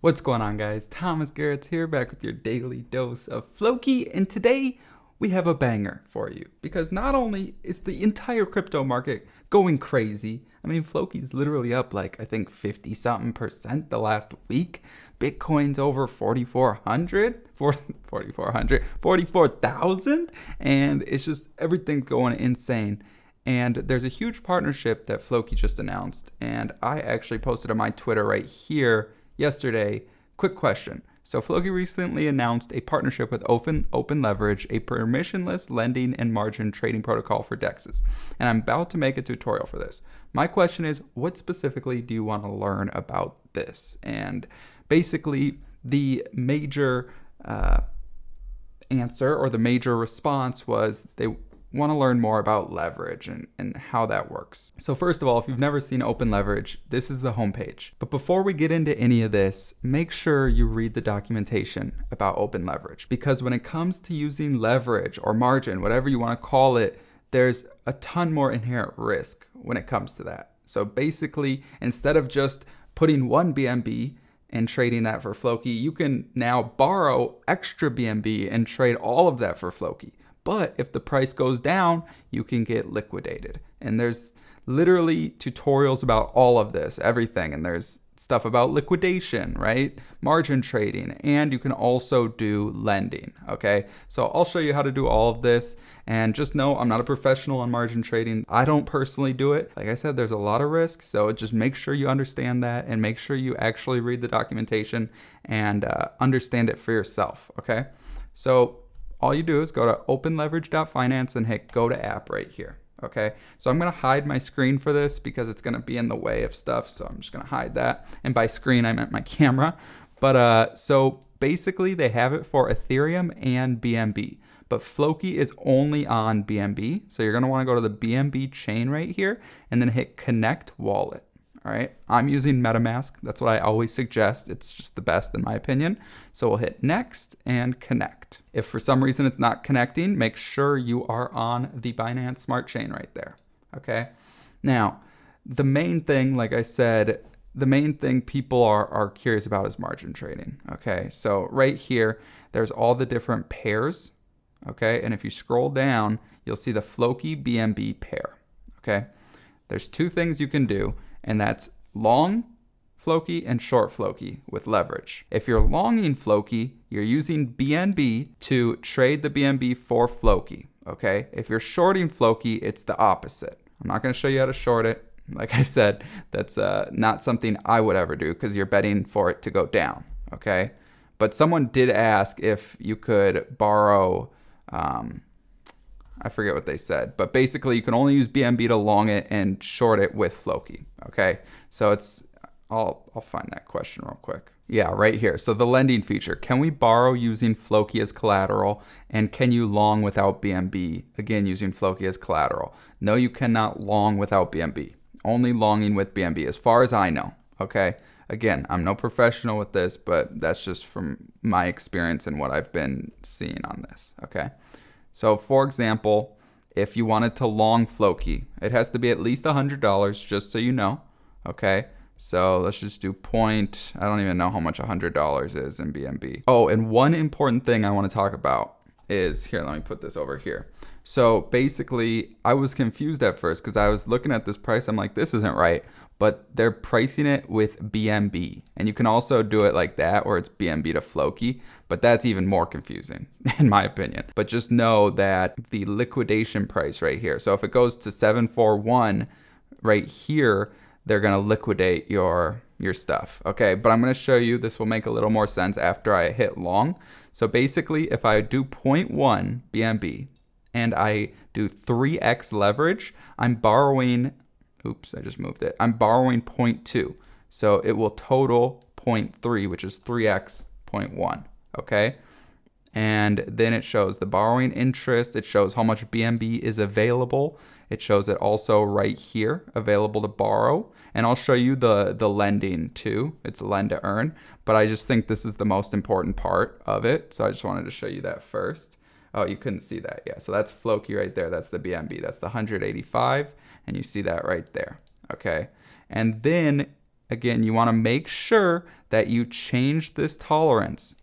What's going on, guys? Thomas Garrett's here, back with your daily dose of Floki, and today we have a banger for you because not only is the entire crypto market going crazy, I mean, Floki's literally up like I think 50 something percent the last week. Bitcoin's over 44,000, and it's just everything's going insane. And there's a huge partnership that Floki just announced, and I actually posted on my Twitter right here yesterday. Quick question. So Floki recently announced a partnership with OpenLeverage, a permissionless lending and margin trading protocol for DEXs. And I'm about to make a tutorial for this. My question is, what specifically do you want to learn about this? And basically, the major answer or the major response was they want to learn more about leverage and how that works. So first of all, if you've never seen OpenLeverage, this is the homepage. But before we get into any of this, make sure you read the documentation about OpenLeverage, because when it comes to using leverage or margin, whatever you want to call it, there's a ton more inherent risk when it comes to that. So basically, instead of just putting one BNB and trading that for Floki, you can now borrow extra BNB and trade all of that for Floki. But if the price goes down, you can get liquidated. And there's literally tutorials about all of this, everything. And there's stuff about liquidation, right? Margin trading, and you can also do lending, okay? So I'll show you how to do all of this. And just know I'm not a professional on margin trading. I don't personally do it. Like I said, there's a lot of risk. So just make sure you understand that and make sure you actually read the documentation and understand it for yourself, okay? So all you do is go to openleverage.finance and hit go to app right here. Okay, so I'm going to hide my screen for this because it's going to be in the way of stuff. So I'm just going to hide that. And by screen, I meant my camera. But so basically, they have it for Ethereum and BNB. But Floki is only on BNB. So you're going to want to go to the BNB chain right here and then hit connect wallet. All right, I'm using MetaMask. That's what I always suggest. It's just the best in my opinion. So we'll hit next and connect. If for some reason it's not connecting, make sure you are on the Binance Smart Chain right there. Okay. Now, the main thing, like I said, the main thing people are curious about is margin trading. Okay. So right here, there's all the different pairs. Okay. And if you scroll down, you'll see the Floki BNB pair. Okay. There's two things you can do, and that's long Floki and short Floki with leverage. If you're longing Floki, you're using BNB to trade the BNB for Floki, okay? If you're shorting Floki, it's the opposite. I'm not gonna show you how to short it. Like I said, that's not something I would ever do because you're betting for it to go down, okay? But someone did ask if you could borrow, I forget what they said, but basically you can only use BNB to long it and short it with Floki, okay? So it's, I'll find that question real quick. Yeah, right here. So the lending feature, can we borrow using Floki as collateral, and can you long without BNB, again, using Floki as collateral? No, you cannot long without BNB, only longing with BNB as far as I know, okay? Again, I'm no professional with this, but that's just from my experience and what I've been seeing on this, okay? So for example, if you wanted to long Floki, it has to be at least $100, just so you know, okay? So let's just do point, I don't even know how much $100 is in BNB. Oh, and one important thing I want to talk about is, here, let me put this over here. So basically, I was confused at first because I was looking at this price. I'm like, this isn't right. But they're pricing it with BNB. And you can also do it like that, where it's BNB to Floki. But that's even more confusing, in my opinion. But just know that the liquidation price right here. So if it goes to 741 right here, they're going to liquidate your stuff. Okay, but I'm going to show you, this will make a little more sense after I hit long. So basically, if I do 0.1 BNB and I do 3x leverage, I'm borrowing, oops, I just moved it. I'm borrowing 0.2. So it will total 0.3, which is 3x 0.1, okay? And then it shows the borrowing interest. It shows how much BNB is available. It shows it also right here, available to borrow. And I'll show you the lending too. It's lend to earn. But I just think this is the most important part of it. So I just wanted to show you that first. Oh, you couldn't see that. Yeah, so that's Floki right there. That's the BNB. That's the 185. And you see that right there. Okay. And then again, you want to make sure that you change this tolerance,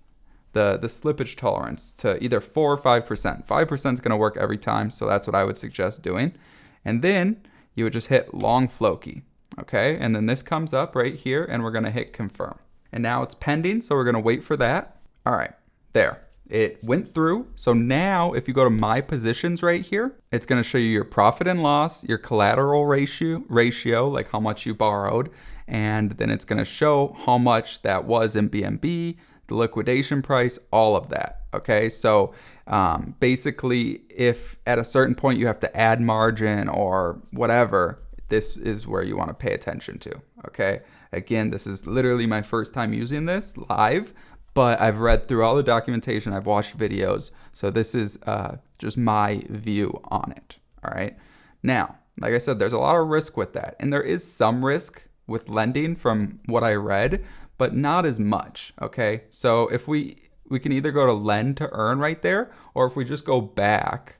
the slippage tolerance, to either 4 or 5%. 5% is going to work every time, so that's what I would suggest doing. And then you would just hit long FLOKI, okay? And then this comes up right here, and we're going to hit confirm. And now it's pending, so we're going to wait for that. All right, there. It went through. So now if you go to my positions right here, it's going to show you your profit and loss, your collateral ratio, like how much you borrowed, and then it's going to show how much that was in BNB, the liquidation price, all of that. Okay, so basically if at a certain point you have to add margin or whatever, this is where you want to pay attention to. Okay, again, this is literally my first time using this live, but I've read through all the documentation, I've watched videos, so this is just my view on it. All right, now, like I said, there's a lot of risk with that, and there is some risk with lending from what I read, but not as much. Okay, so if we can either go to lend to earn right there, or if we just go back,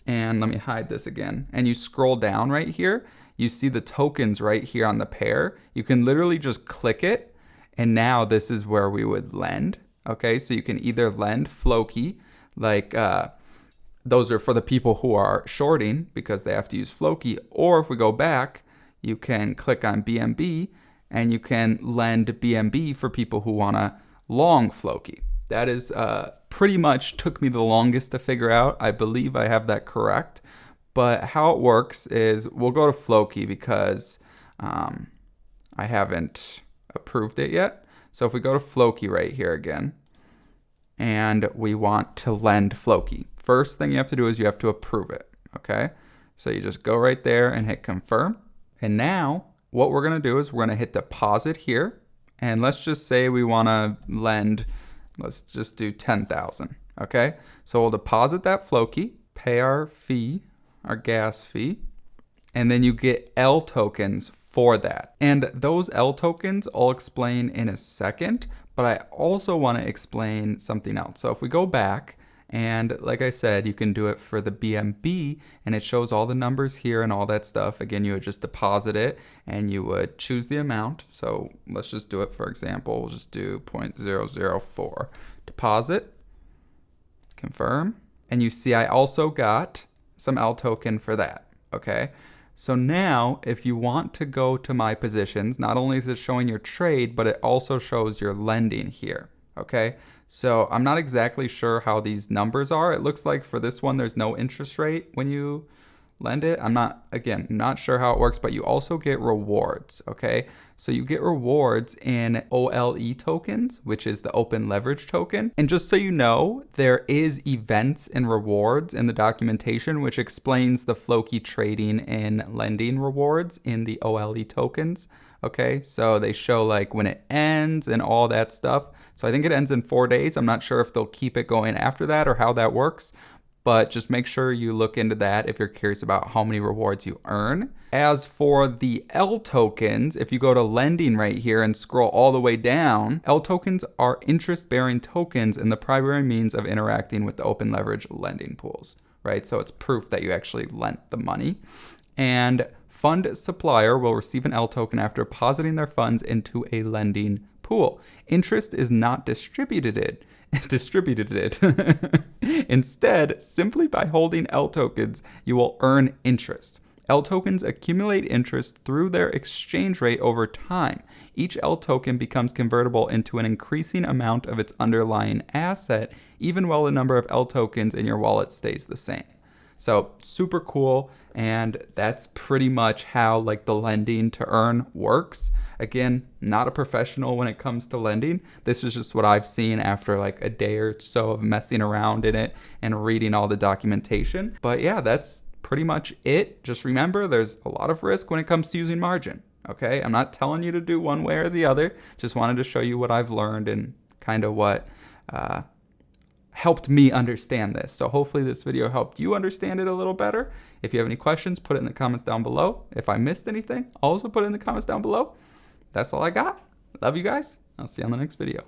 and let me hide this again, and you scroll down right here, you see the tokens right here on the pair. You can literally just click it, and now this is where we would lend. Okay, so you can either lend FLOKI, like those are for the people who are shorting because they have to use FLOKI, or if we go back, you can click on BNB and you can lend BNB for people who want to long FLOKI. That is pretty much took me the longest to figure out. I believe I have that correct. But how it works is we'll go to FLOKI because I haven't approved it yet. So if we go to FLOKI right here again, and we want to lend FLOKI, first thing you have to do is you have to approve it. Okay, so you just go right there and hit confirm. And now what we're going to do is we're going to hit deposit here, and let's just say we want to lend, let's just do 10,000. Okay, so we'll deposit that FLOKI, pay our fee, our gas fee, and then you get lTokens for that. And those lTokens I'll explain in a second, but I also want to explain something else. So if we go back, and like I said, you can do it for the BNB, and it shows all the numbers here and all that stuff. Again, you would just deposit it, and you would choose the amount. So let's just do it, for example, we'll just do 0.004. Deposit, confirm, and you see I also got some lToken for that. Okay, so now if you want to go to my positions, not only is it showing your trade, but it also shows your lending here. Okay, so I'm not exactly sure how these numbers are. It looks like for this one there's no interest rate when you lend it. I'm not sure how it works, but you also get rewards. Okay, so you get rewards in OLE tokens, which is the OpenLeverage token. And just so you know, there is events and rewards in the documentation, which explains the FLOKI trading and lending rewards in the OLE tokens. Okay, so they show like when it ends and all that stuff. So I think it ends in 4 days. I'm not sure if they'll keep it going after that or how that works, but just make sure you look into that if you're curious about how many rewards you earn. As for the lTokens, if you go to lending right here and scroll all the way down, lTokens are interest-bearing tokens and the primary means of interacting with the OpenLeverage lending pools, right? So it's proof that you actually lent the money. And fund supplier will receive an lToken after depositing their funds into a lending pool. Interest is not distributed. Instead, simply by holding lTokens, you will earn interest. lTokens accumulate interest through their exchange rate over time. Each lToken becomes convertible into an increasing amount of its underlying asset, even while the number of lTokens in your wallet stays the same. So super cool, and that's pretty much how like the lending to earn works. Again, not a professional when it comes to lending. This is just what I've seen after like a day or so of messing around in it and reading all the documentation. But yeah, that's pretty much it. Just remember, there's a lot of risk when it comes to using margin. Okay, I'm not telling you to do one way or the other. Just wanted to show you what I've learned and kind of what helped me understand this. So hopefully this video helped you understand it a little better. If you have any questions, put it in the comments down below. If I missed anything, also put it in the comments down below. That's all I got. Love you guys. I'll see you on the next video.